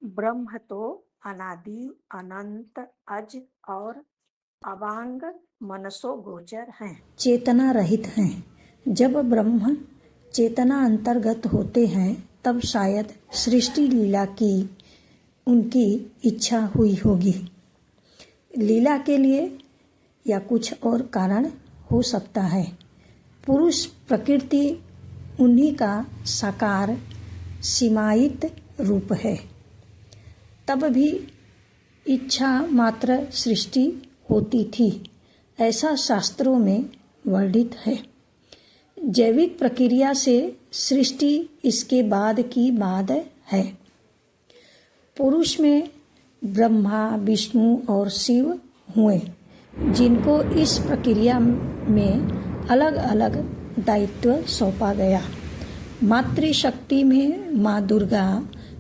ब्रह्म तो अनादि अनंत अज और अवांग मनसो गोचर हैं। चेतना रहित हैं। जब ब्रह्म चेतना अंतर्गत होते हैं तब शायद सृष्टि लीला की उनकी इच्छा हुई होगी। लीला के लिए या कुछ और कारण हो सकता है। पुरुष प्रकृति उन्हीं का साकार सीमायित रूप है। तब भी इच्छा मात्र सृष्टि होती थी, ऐसा शास्त्रों में वर्णित है। जैविक प्रक्रिया से सृष्टि इसके बाद की बात है। पुरुष में ब्रह्मा, विष्णु और शिव हुए, जिनको इस प्रक्रिया में अलग अलग दायित्व सौंपा गया। मातृशक्ति में माँ दुर्गा,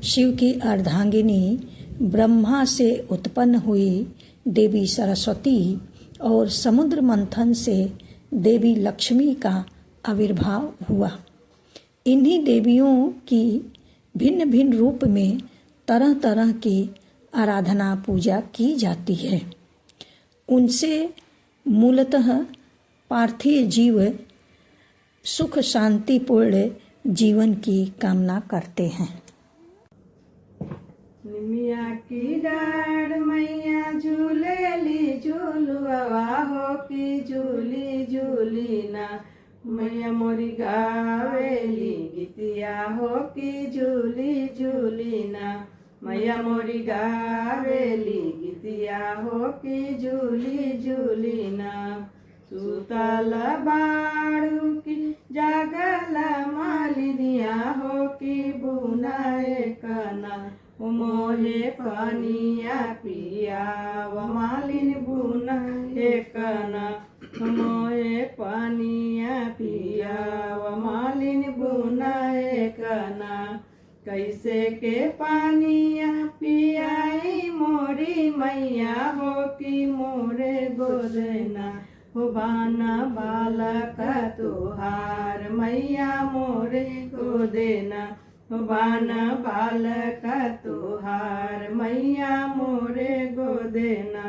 शिव की अर्धांगिनी, ब्रह्मा से उत्पन्न हुई देवी सरस्वती और समुद्र मंथन से देवी लक्ष्मी का आविर्भाव हुआ। इन्हीं देवियों की भिन्न भिन्न रूप में तरह तरह की आराधना पूजा की जाती है। उनसे मूलतः पार्थिव जीव सुख शांतिपूर्ण जीवन की कामना करते हैं। निमिया की डाढ़ मैया झूलेली झूलुआ हो की झूली झूली ना, मैया मोरी गावेली गीतिया हो की झूली झूली ना, मैया मोरी गावेली गीतिया हो की झूली झूली ना। सुतल बाड़ू की जागल मालिनिया हो की बुनाए कना, मोहे पानिया पिया व मालिन बुना हे कना, मोहे पानिया पिया व मालिन बुना हे कना। कैसे के पानिया पियाई मोरी मैया हो की मोरे गोदना, हो बाना बालक तुहार मैया मोरे गोदेना, बाना बालक तुहार मैया मोरे गोदेना।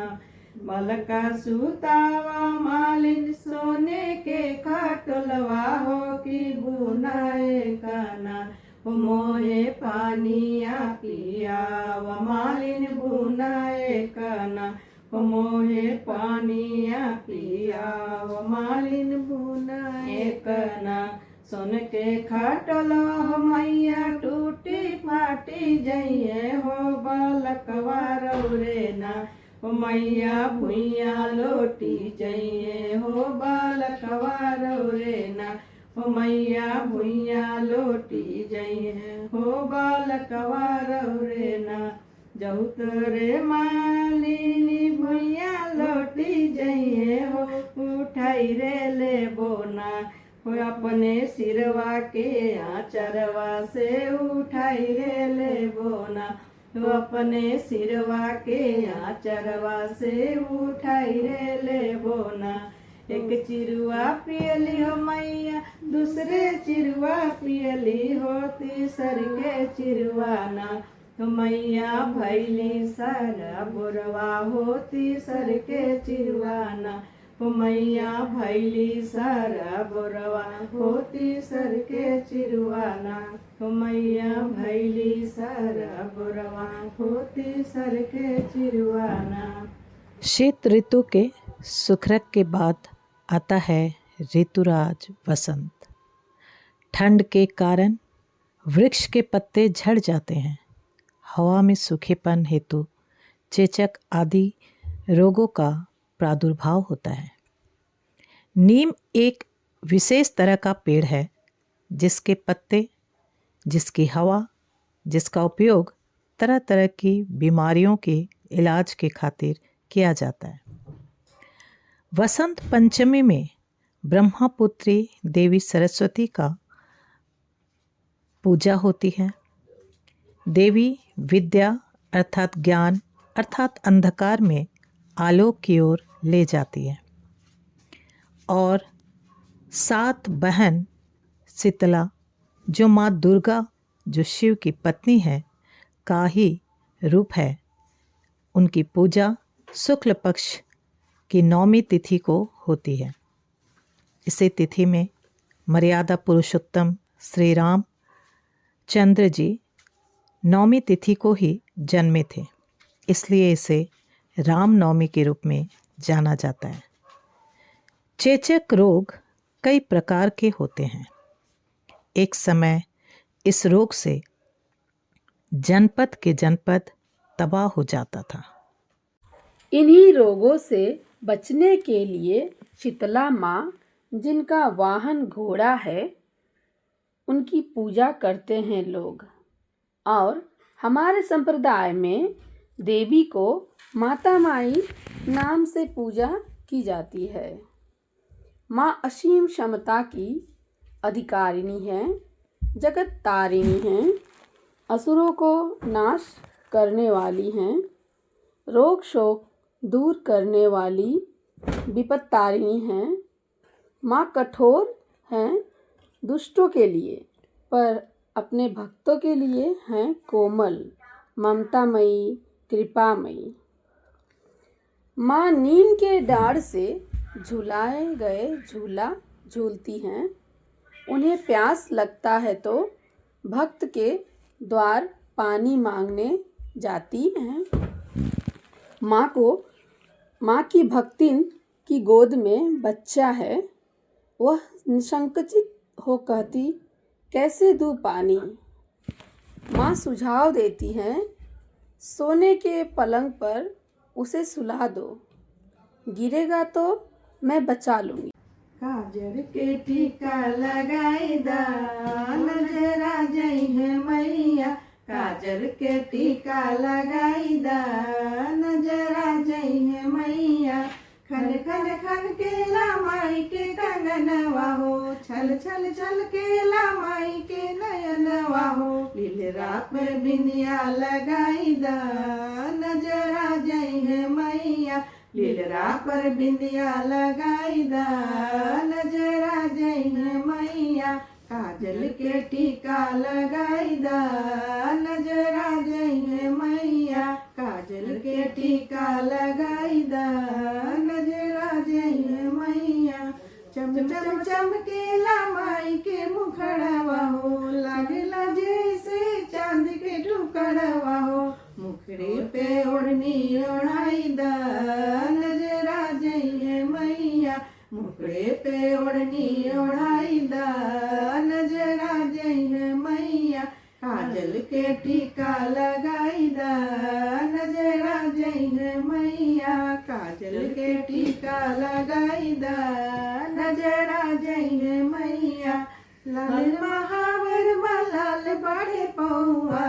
बालका सुतावा मालिन सोने के खटलवा हो की बुनाए कना, मोहे पानिया पिया व मालिन बुनाए कना, मोहे पानिया पिया व मालिन बुनाए कना। सुन के खटलवा मैया टूटी फाटी जइए हो बालकवा रौरे ना, मैया भुइया लोटी जइए हो बालकवा रौरे ना, मैया भुइया लोटी जइए हो बालकवा रौरे ना। जहुत रे मालिनी भुइया लोटी जइए हो उठाई रे ले बोना, हो अपने सिरवा के आचरवा से उठाई रे ले बोना, तो अपने सिरवा के आचरवा से उठाई रे ले बोना। एक चिरुआ पियली हो मैया दूसरे चिरुआ पियली हो तीसर के चिरुआ ना, तो मैया भैली सारा बुरवा हो तीसर के चिरुआ ना, मैया भैली सारा बुरवा होती सर के चिरुआना, मैया भैली सारा बुरवा होती सर के चिरुआना। शीत ऋतु के सुखरक के बाद आता है ऋतुराज वसंत। ठंड के कारण वृक्ष के पत्ते झड़ जाते हैं। हवा में सूखेपन हेतु चेचक आदि रोगों का प्रादुर्भाव होता है। नीम एक विशेष तरह का पेड़ है जिसके पत्ते, जिसकी हवा, जिसका उपयोग तरह तरह की बीमारियों के इलाज के खातिर किया जाता है। वसंत पंचमी में ब्रह्मपुत्री देवी सरस्वती का पूजा होती है। देवी विद्या अर्थात ज्ञान अर्थात अंधकार में आलोक की ओर ले जाती है और 7 बहन शीतला जो माँ दुर्गा जो शिव की पत्नी है का ही रूप है, उनकी पूजा शुक्ल पक्ष की 9वीं तिथि को होती है। इसी तिथि में मर्यादा पुरुषोत्तम श्री राम चंद्र जी 9वीं तिथि को ही जन्मे थे, इसलिए इसे रामनवमी के रूप में जाना जाता है। चेचक रोग कई प्रकार के होते हैं। एक समय इस रोग से जनपद के जनपद तबाह हो जाता था। इन्हीं रोगों से बचने के लिए शीतला माँ, जिनका वाहन घोड़ा है, उनकी पूजा करते हैं लोग। और हमारे संप्रदाय में देवी को माता माई नाम से पूजा की जाती है। माँ असीम क्षमता की अधिकारिणी है, जगत तारिणी हैं, असुरों को नाश करने वाली हैं, रोग शोक दूर करने वाली विपद तारिणी हैं। माँ कठोर हैं दुष्टों के लिए, पर अपने भक्तों के लिए हैं कोमल, ममतामयी, कृपामयी। माँ नीम के डाढ़ से झुलाए गए झूला झूलती हैं। उन्हें प्यास लगता है तो भक्त के द्वार पानी मांगने जाती हैं। माँ की भक्तिन की गोद में बच्चा है, वह निसंकोचित हो कहती, कैसे दूँ पानी। माँ सुझाव देती हैं, सोने के पलंग पर उसे सुला दो, गिरेगा तो मैं बचा लूँगी। काजर के टीका लगाई दा, नजरा जई है मैया। काजर के टीका लगाई दा, नजरा जई है मैया। खन खन खन के लामाई के कंगनवा हो, छल छल छल के लामाई के नयनवा हो। लीलरा पर बिंदिया लगाई दा, नजरा जई है मैया। लीलरा पर बिंदिया लगाई दा, नजरा जई है मैया। काजल के टीका लगाई दा, नजरा जई है मैया। काजल के टीका लगाई दा, नजरा जई है मैया। चम चम चमकेला माई के मुखड़वा हो, लागेला जैसे चांद के टुकड़वा हो। मुखड़े पे ओढ़नी ओढ़ाई दा, नजरा जई है मैया। मुखड़े पे ओढ़नी ओढ़ाई दा, नजरा जई है मैया। काजल के टीका लगाई दा, नजरा जई है मैया। काजल के टीका लगाई दा, नजरा जई है मैया। लाल महावर लाल बाढ़े पौआ,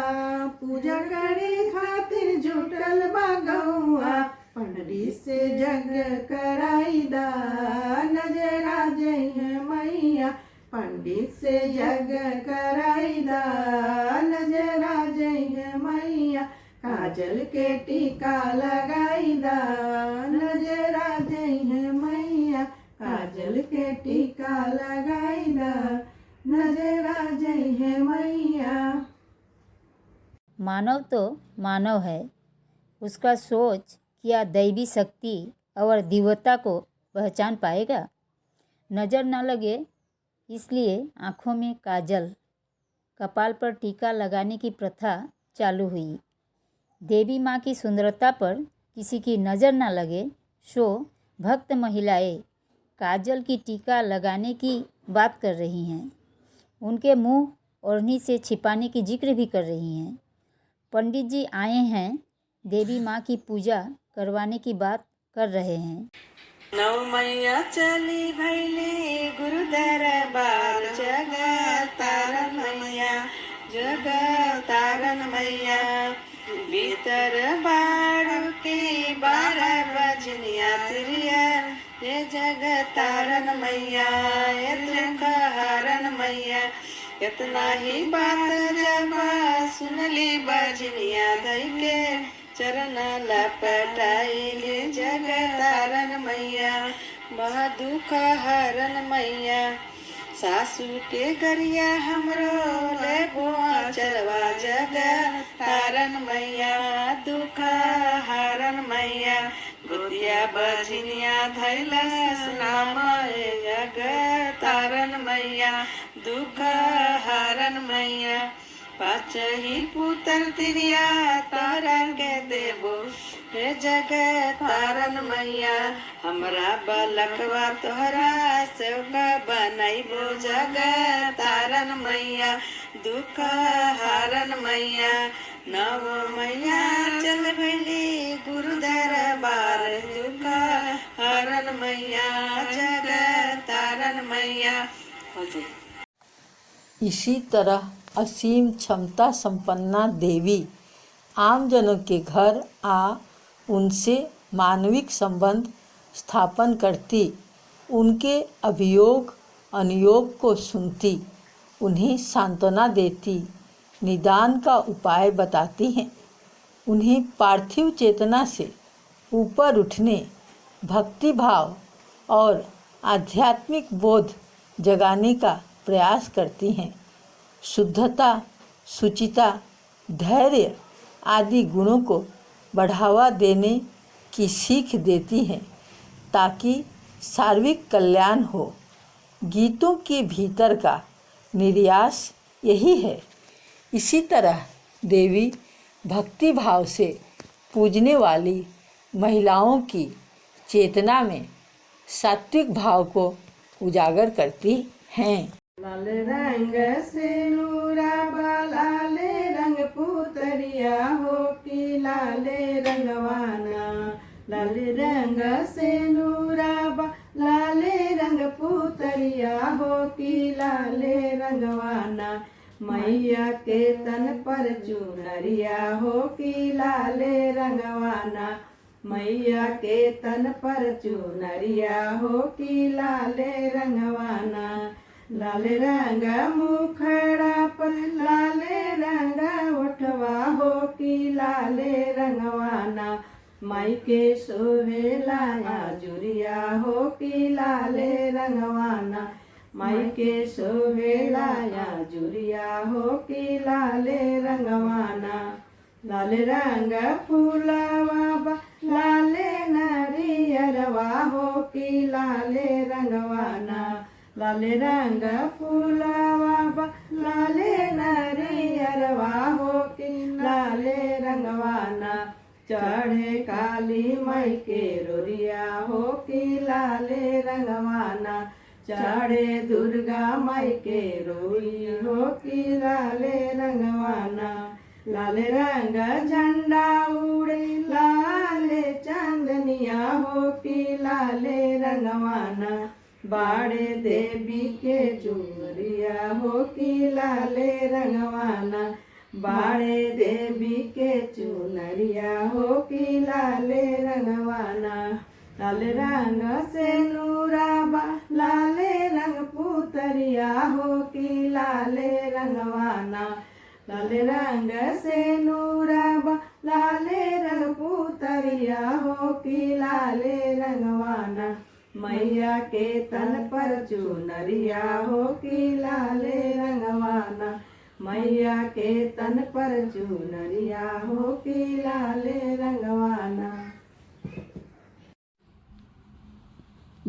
पूजा करे खातिर जुटल बागौआ। पंडित से जग कराई दा, नजरा जई है मैया। पंडित से जग कराई दा, नजरा जई है मैया। काजल के टीका लगाई दा, नजरा जई है मैया। काजल के टीका लगाई दा, नजरा जई है मैया। मानव तो मानव है, उसका सोच क्या दैवी शक्ति और दिव्यता को पहचान पाएगा। नज़र न लगे इसलिए आँखों में काजल, कपाल पर टीका लगाने की प्रथा चालू हुई। देवी माँ की सुंदरता पर किसी की नज़र न लगे, सो भक्त महिलाएं काजल की टीका लगाने की बात कर रही हैं। उनके मुंह ओढ़नी से छिपाने की जिक्र भी कर रही हैं। पंडित जी आए हैं, देवी माँ की पूजा करवाने की बात कर रहे हैं। नौ मैया चली भैली गुरु दरबार, जग तारन मैया, जग तारन मैया। भीतर बाड़ की 12 बजनिया तिरिया, ये जग तारन मैया, ये दुख हरन मैया। इतना ही बात जब सुनली बजनिया, धई के चरण लपटाइले, जग तारन मैया, बह दुख हरन मैया। सासू के गरिया हमरो ले बुआ चलवा, जग तारन मैया, दुख हरन मैया गोदिया बजनिया धैलस नाम जग तारन मैया दुख हरन मैया पाँच ही पुत्र तिरिया तारा के देबो हे जग तारन मैया हमरा बलकवा तोहरा सेवका बनैबो जग तारन मैया दुख हरन मैया नव मैया चल भैली गुरु दरबार दुख हरन मैया जग तारन मैया। इसी तरह असीम क्षमता संपन्ना देवी आमजनों के घर आ उनसे मानविक संबंध स्थापन करती, उनके अभियोग अनुयोग को सुनती, उन्हें सांत्वना देती, निदान का उपाय बताती हैं, उन्हें पार्थिव चेतना से ऊपर उठने, भक्ति भाव और आध्यात्मिक बोध जगाने का प्रयास करती हैं, शुद्धता, शुचिता, धैर्य आदि गुणों को बढ़ावा देने की सीख देती हैं ताकि सार्विक कल्याण हो। गीतों के भीतर का निर्यास यही है। इसी तरह देवी भक्ति भाव से पूजने वाली महिलाओं की चेतना में सात्विक भाव को उजागर करती हैं। लाल रंग से नूराबा लाले रंग पुतरिया हो कि लाले रंगवाना लाल रंग से नूराबा लाले रंग पुतरिया हो कि लाले रंगवाना मैया के तन पर चुनरिया हो कि लाले रंगवाना मैया के तन पर चुनरिया हो कि लाले रंगवाना लाल रंग मुखड़ा पर लाले रंग उठवा हो कि लाले रंगवाना माई के सोहे लाया जुरिया हो कि लाले रंगवाना माई के सोहे लाया जुरिया हो कि लाले रंगवाना लाल रंग फूलावा लाले नारियरवा हो कि लाले रंगवाना लाल रंग फूलावा लाले नारियरवा हो कि लाले रंगवाना चढ़े काली माई के रोरिया हो कि लाले रंगवाना चढ़े दुर्गा माई के रोई हो कि लाले रंगवाना लाल रंग झंडा उड़े लाले चांदनिया हो कि लाले रंगवाना बाड़े देवी के चुनरिया हो कि लाले रंगवाना बाड़े देवी के चुनरिया हो कि लाले रंगवाना लाल रंग से नूराबा लाले रंग पुतरिया हो कि लाले रंगवाना लाल रंग से नूराबा लाले रंग पुतरिया हो कि लाले रंगवाना मैया के तन पर चुनरिया हो कि लाले रंगवाना मैया के तन पर चुनरिया हो कि लाले रंगवाना।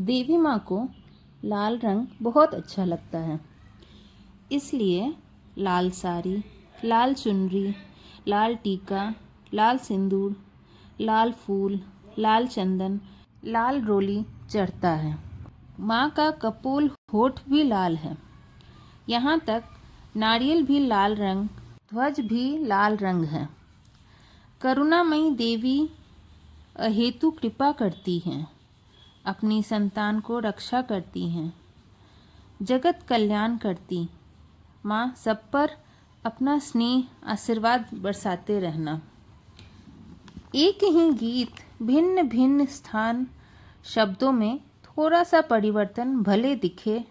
देवी माँ को लाल रंग बहुत अच्छा लगता है, इसलिए लाल साड़ी, लाल चुनरी, लाल टीका, लाल सिंदूर, लाल फूल, लाल चंदन, लाल रोली चढ़ता है। माँ का कपोल होठ भी लाल है, यहाँ तक नारियल भी लाल रंग, ध्वज भी लाल रंग है। करुणामयी देवी अहेतु कृपा करती हैं, अपनी संतान को रक्षा करती हैं, जगत कल्याण करती। माँ सब पर अपना स्नेह आशीर्वाद बरसाते रहना। एक ही गीत भिन्न भिन्न स्थान शब्दों में थोड़ा सा परिवर्तन भले दिखे,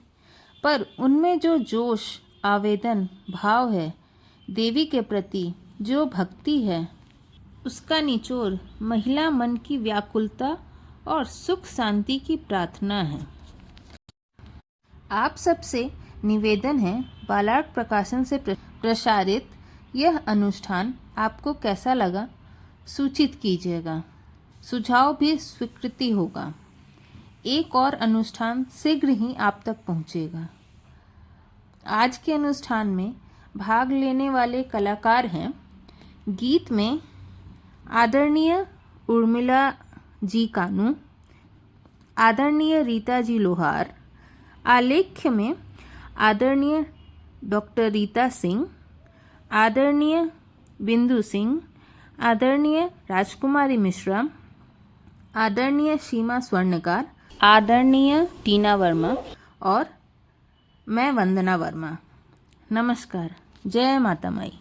पर उनमें जो जोश, आवेदन, भाव है, देवी के प्रति जो भक्ति है, उसका निचोड़ महिला मन की व्याकुलता और सुख शांति की प्रार्थना है। आप सबसे निवेदन है, बालार्क प्रकाशन से प्रसारित यह अनुष्ठान आपको कैसा लगा सूचित कीजिएगा। सुझाव भी स्वीकृति होगा। एक और अनुष्ठान शीघ्र ही आप तक पहुंचेगा। आज के अनुष्ठान में भाग लेने वाले कलाकार हैं गीत में आदरणीय उर्मिला जी कानू, आदरणीय रीता जी लोहार, आलेख्य में आदरणीय डॉक्टर रीता सिंह, आदरणीय बिंदु सिंह, आदरणीय राजकुमारी मिश्रा, आदरणीय सीमा स्वर्णकार, आदरणीय टीना वर्मा और मैं वंदना वर्मा। नमस्कार। जय माता माई।